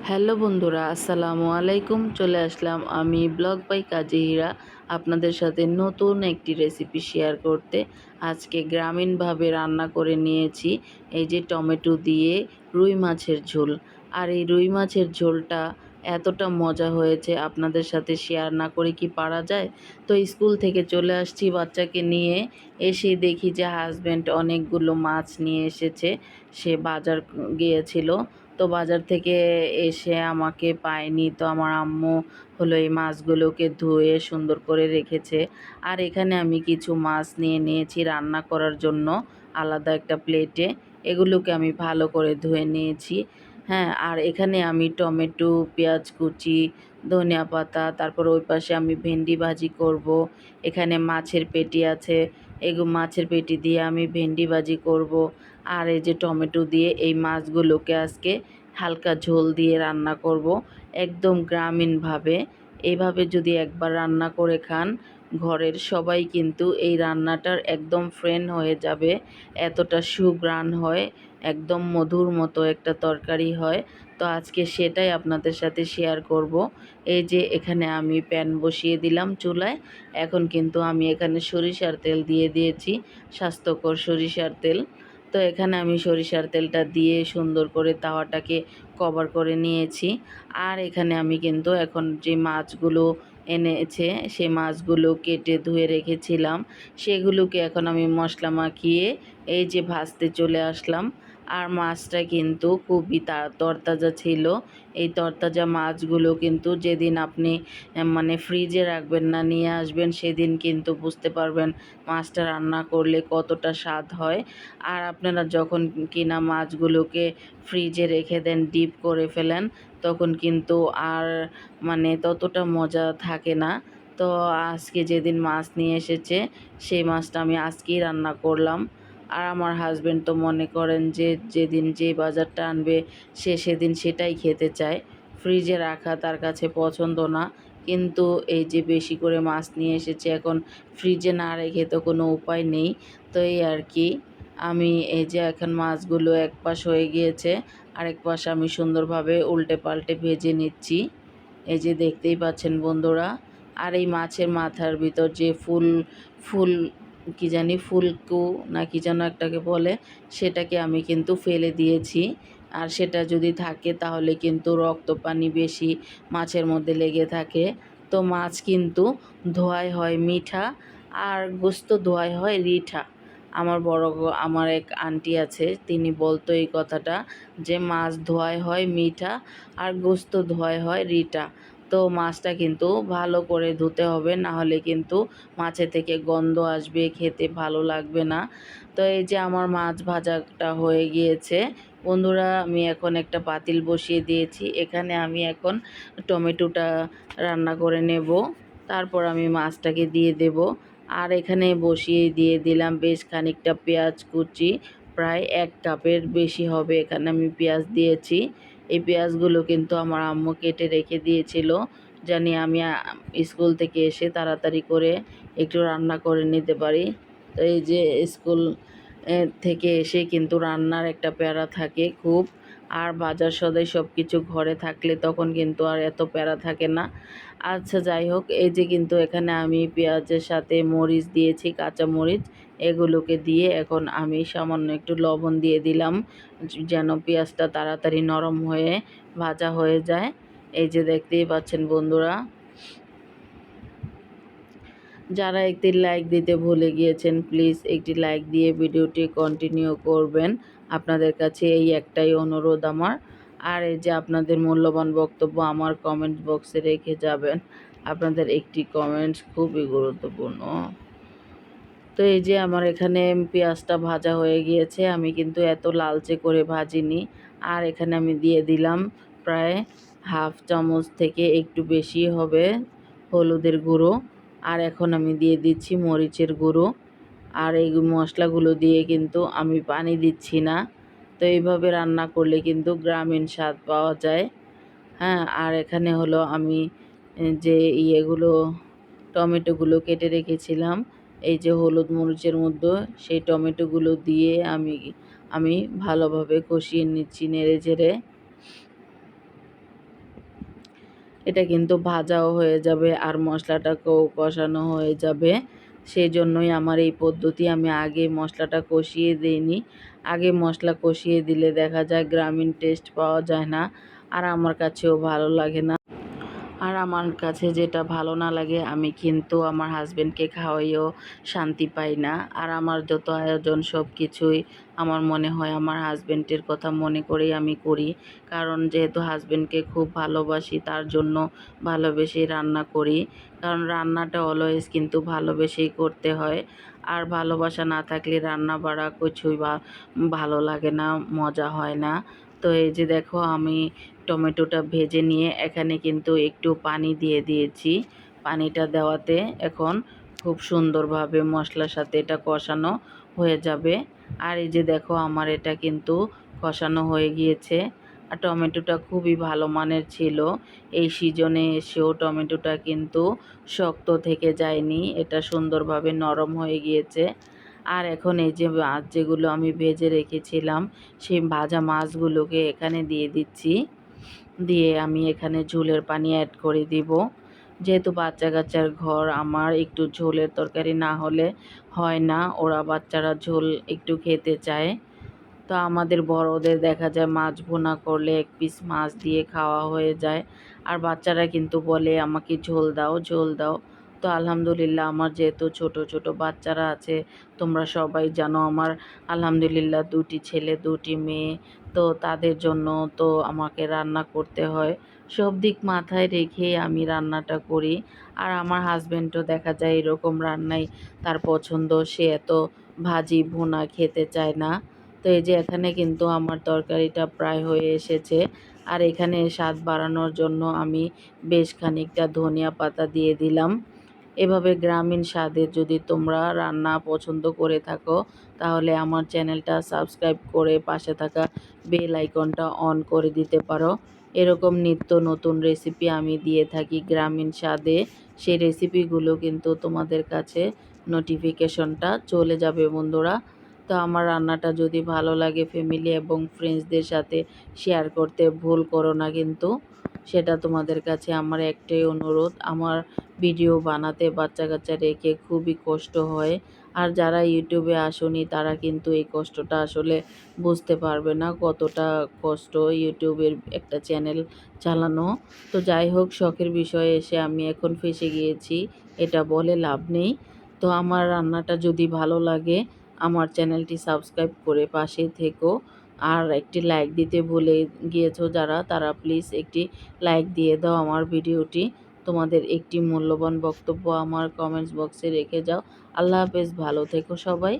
Hello বন্ধুরা, আসসালামু আলাইকুম। চলে আসলাম আমি ব্লগ বাই কাজী হীরা আপনাদের সাথে নতুন একটি রেসিপি শেয়ার করতে। আজকে গ্রামীণভাবে রান্না করে নিয়েছি এই যে টমেটো দিয়ে রুই মাছের ঝোল। আর এই রুই মাছের ঝোলটা এতটা মজা হয়েছে, আপনাদের সাথে শেয়ার না করে কি পারা যায়। তো স্কুল থেকে চলে আসছি বাচ্চাকে নিয়ে, এসে দেখি যে হাজব্যান্ড অনেকগুলো মাছ নিয়ে এসেছে। সে বাজার গিয়েছিল, তো বাজার থেকে এসে আমাকে পায়নি, তো আমার আম্মু হলো এই মাছগুলোকে ধুয়ে সুন্দর করে রেখেছে। আর এখানে আমি কিছু মাছ নিয়ে নিয়েছি রান্না করার জন্য আলাদা একটা প্লেটে। এগুলোকে আমি ভালো করে ধুয়ে নিয়েছি। হ্যাঁ, আর এখানে আমি টমেটো, পেঁয়াজ কুচি, ধনিয়া পাতা, তারপর ওই পাশে আমি ভেন্ডি ভাজি করব। এখানে মাছের পেটি আছে, মাছের পেটি দিয়ে আমি ভেন্ডি ভাজি করব। আর এই যে টমেটো দিয়ে এই মাছগুলোকে আজকে হালকা ঝোল দিয়ে রান্না করব, একদম গ্রামীণভাবে। এইভাবে যদি একবার রান্না করে খান, ঘরের সবাই কিন্তু এই রান্নাটার একদম ফ্রেন্ড হয়ে যাবে। এতটা সুঘ্রাণ হয়, একদম মধুর মতো একটা তরকারি হয়। তো আজকে সেটাই আপনাদের সাথে শেয়ার করব। এই যে এখানে আমি প্যান বসিয়ে দিলাম চুলায়। এখন কিন্তু আমি এখানে সরিষার তেল দিয়ে দিয়েছি, স্বাস্থ্যকর সরিষার তেল। তো এখানে আমি সরিষার তেলটা দিয়ে সুন্দর করে তাওয়াটাকে কভার করে নিয়েছি। আর এখানে আমি কিন্তু এখন যে মাছগুলো এনেছে, সেই মাছগুলো কেটে ধুয়ে রেখেছিলাম, সেগুলোকে এখন আমি মশলা মাখিয়ে এই যে ভাজতে চলে আসলাম। আর মাছটা কিন্তু খুবই তরতাজা ছিল। এই তরতাজা মাছগুলো কিন্তু যেদিন আপনি মানে ফ্রিজে রাখবেন না, নিয়ে আসবেন, সেদিন কিন্তু বুঝতে পারবেন মাছটা রান্না করলে কতটা স্বাদ হয়। আর আপনারা যখন কিনা মাছগুলোকে ফ্রিজে রেখে দেন, ডিপ করে ফেলেন, তখন কিন্তু আর মানে ততটা মজা থাকে না। তো আজকে যেদিন মাছ নিয়ে এসেছে, সেই মাছটা আমি আজকেই রান্না করলাম। আর আমার হাজব্যান্ড তো মনে করেন যে যেদিন যে বাজারটা আনবে সে সেদিন সেটাই খেতে চায়, ফ্রিজে রাখা তার কাছে পছন্দ না। কিন্তু এই যে বেশি করে মাছ নিয়ে এসেছে, এখন ফ্রিজে না রেখে তো কোনো উপায় নেই। তো এই আর কি, আমি এই যে এখন মাছগুলো এক পাশ হয়ে গিয়েছে, আরেক পাশ আমি সুন্দরভাবে উল্টে পাল্টে ভেজে নিচ্ছি। এই যে দেখতেই পাচ্ছেন বন্ধুরা। আর এই মাছের মাথার ভিতর যে ফুল ফুল কি জানি ফুলকু না কি যেন একটাকে বলে, সেটাকে আমি কিন্তু ফেলে দিয়েছি। আর সেটা যদি থাকে তাহলে কিন্তু রক্ত পানি বেশি মাছের মধ্যে লেগে থাকে। তো মাছ কিন্তু ধোয়াই হয় মিঠা, আর গোস্ত ধোয়াই হয় রিঠা। আমার এক আন্টি আছে, তিনি বলতো এই কথাটা, যে মাছ ধোয়াই হয় মিঠা আর গোস্ত ধোয়াই হয় রিঠা। তো মাছটা কিন্তু ভালো করে ধুতে হবে, না হলে কিন্তু মাছের থেকে গন্ধ আসবে, খেতে ভালো লাগবে না। তো এই যে আমার মাছ ভাজাটা হয়ে গিয়েছে বন্ধুরা, আমি এখন একটা পাতিল বসিয়ে দিয়েছি। এখানে আমি এখন টমেটোটা রান্না করে নেব, তারপর আমি মাছটাকে দিয়ে দেব। আর এখানে বসিয়ে দিয়ে দিলাম বেশ খানিকটা পেঁয়াজ কুচি, প্রায় 1 কাপের বেশি হবে এখানে আমি পেঁয়াজ দিয়েছি। এই পেঁয়াজগুলো কিন্তু আমার আম্মু কেটে রেখে দিয়েছিল, জানি আমি স্কুল থেকে এসে তাড়াতাড়ি করে একটু রান্না করে নিতে পারি। তো এই যে স্কুল থেকে এসে কিন্তু রান্নার একটা প্যারা থাকে খুব। আর বাজার সদাই সব কিছু ঘরে থাকলে তখন কিন্তু আর এত প্যারা থাকে না। আচ্ছা যাই হোক, এই যে কিন্তু এখানে আমি পেঁয়াজের সাথে মরিচ দিয়েছি, কাঁচা মরিচ। এগুলোকে দিয়ে এখন আমি সামান্য একটু লবণ দিয়ে দিলাম, যেন পেঁয়াজটা তাড়াতাড়ি নরম হয়ে ভাজা হয়ে যায়। এই যে দেখতেই পাচ্ছেন বন্ধুরা। যারা একটি লাইক দিতে ভুলে গিয়েছেন, প্লিজ একটি লাইক দিয়ে ভিডিওটি কন্টিনিউ করবেন। আপনাদের কাছে এই একটাই অনুরোধ আমার। আর এই যে আপনাদের মূল্যবান বক্তব্য আমার কমেন্ট বক্সে রেখে যাবেন, আপনাদের একটি কমেন্টস খুবই গুরুত্বপূর্ণ। তো এই যে আমার এখানে পেঁয়াজটা ভাজা হয়ে গিয়েছে, আমি কিন্তু এত লালচে করে ভাজিনি। আর এখানে আমি দিয়ে দিলাম প্রায় হাফ চামচ থেকে একটু বেশি হবে হলুদের গুঁড়ো। আর এখন আমি দিয়ে দিচ্ছি মরিচের গুঁড়ো। আর এই মশলাগুলো দিয়ে কিন্তু আমি পানি দিচ্ছি না। তো এইভাবে রান্না করলে কিন্তু গ্রামীণ স্বাদ পাওয়া যায়। হ্যাঁ, আর এখানে হলো আমি যে টমেটোগুলো কেটে রেখেছিলাম, এই যে হলুদ মরিচের মধ্যে, সেই টমেটোগুলো দিয়ে আমি ভালোভাবে কষিয়ে নিচ্ছি নেড়ে চেড়ে। এটা কিন্তু ভাজাও হয়ে যাবে আর মশলাটাকেও কষানো হয়ে যাবে। সেই জন্যই আমার এই পদ্ধতি, আমি আগে মশলাটা কষিয়ে দিইনি। আগে মশলা কষিয়ে দিলে দেখা যায় গ্রামীণ টেস্ট পাওয়া যায় না, আর আমার কাছেও ভালো লাগে না। আর আমার কাছে যেটা ভালো না লাগে আমি কিন্তু আমার হাজব্যান্ডকে খাওয়াইও শান্তি পাই না। আর আমার যত আয়োজন সব কিছুই আমার মনে হয় আমার হাজব্যান্ডের কথা মনে করেই আমি করি। কারণ যেহেতু হাজব্যান্ডকে খুব ভালোবাসি, তার জন্য ভালোবেসেই রান্না করি। কারণ রান্নাটা অলওয়েজ কিন্তু ভালোবেসেই করতে হয়। আর ভালোবাসা না থাকলে রান্না বাড়া কিছুই ভালো লাগে না, মজা হয় না। তো এই যে দেখো, আমি টমেটোটা ভেজে নিয়ে এখানে কিন্তু একটু পানি দিয়ে দিয়েছি। পানিটা দেওয়াতে এখন খুব সুন্দরভাবে মশলার সাথে এটা কষানো হয়ে যাবে। আর এই যে দেখো, আমার এটা কিন্তু কষানো হয়ে গিয়েছে। আর টমেটোটা খুবই ভালো মানের ছিল। এই সিজনে এসেও টমেটোটা কিন্তু শক্ত থেকে যায়নি, এটা সুন্দরভাবে নরম হয়ে গিয়েছে। আর এখন এই যে মাছ যেগুলো আমি ভেজে রেখেছিলাম, সেই ভাজা মাছগুলোকে এখানে দিয়ে দিচ্ছি। দিয়ে আমি এখানে ঝোলের পানি অ্যাড করে দিব। যেহেতু বাচ্চা কাচ্চার ঘর, আমার একটু ঝোলের তরকারি না হলে হয় না, ওরা বাচ্চারা ঝোল একটু খেতে চায়। তো আমাদের বড়দের দেখা যায় মাছ ভুনা করলে এক পিস মাছ দিয়ে খাওয়া হয়ে যায়। আর বাচ্চারা কিন্তু বলে আমাকে ঝোল দাও, ঝোল দাও। তো আলহামদুলিল্লাহ, আমার যেহেতু ছোট ছোট বাচ্চারা আছে, তোমরা সবাই জানো আমার আলহামদুলিল্লাহ 2টি ছেলে 2টি মেয়ে। তো তাদের জন্য তো আমাকে রান্না করতে হয়। সব দিক মাথায় রেখেই আমি রান্নাটা করি। আর আমার হাজব্যান্ডও দেখা যায় এরকম রান্নাই তার পছন্দ, সে এত ভাজি ভুনা খেতে চায় না। তো এই যে এখানে কিন্তু আমার তরকারিটা প্রায় হয়ে এসেছে। আর এখানে স্বাদ বাড়ানোর জন্য আমি বেশ খানিকটা ধনিয়া পাতা দিয়ে দিলাম। এভাবে গ্রামীণ স্বাদের যদি তোমরা রান্না পছন্দ করে থাকো, তাহলে আমার চ্যানেলটা সাবস্ক্রাইব করে পাশে থাকা বেল আইকনটা অন করে দিতে পারো। এরকম নিত্য নতুন রেসিপি আমি দিয়ে থাকি গ্রামীণ স্বাদে। সেই রেসিপিগুলো কিন্তু তোমাদের কাছে নোটিফিকেশনটা চলে যাবে বন্ধুরা। তো আমার রান্নাটা যদি ভালো লাগে, ফ্যামিলি এবং ফ্রেন্ডসদের সাথে শেয়ার করতে ভুল করো না কিন্তু। সেটা তোমাদের কাছে আমার একটাই অনুরোধ। আমার ভিডিও বানাতে বাচ্চা কাচ্চা রেখে খুবই কষ্ট হয়। আর যারা ইউটিউবে আসোনি তারা কিন্তু এই কষ্টটা আসলে বুঝতে পারবে না, কতটা কষ্ট ইউটিউবের একটা চ্যানেল চালানো। তো যাই হোক, শখের বিষয়ে এসে আমি এখন ফেঁসে গিয়েছি, এটা বলে লাভ নেই। তো আমার রান্নাটা যদি ভালো লাগে, আমার চ্যানেলটি সাবস্ক্রাইব করে পাশে থেকো। আর একটি লাইক দিতে ভুলে গিয়েছো যারা, তারা প্লিজ একটি লাইক দিয়ে দাও আমার ভিডিওটি। তোমাদের একটি মূল্যবান বক্তব্য আমার কমেন্টস বক্সে রেখে যাও। আল্লাহ হাফেজ, ভালো থেকো সবাই।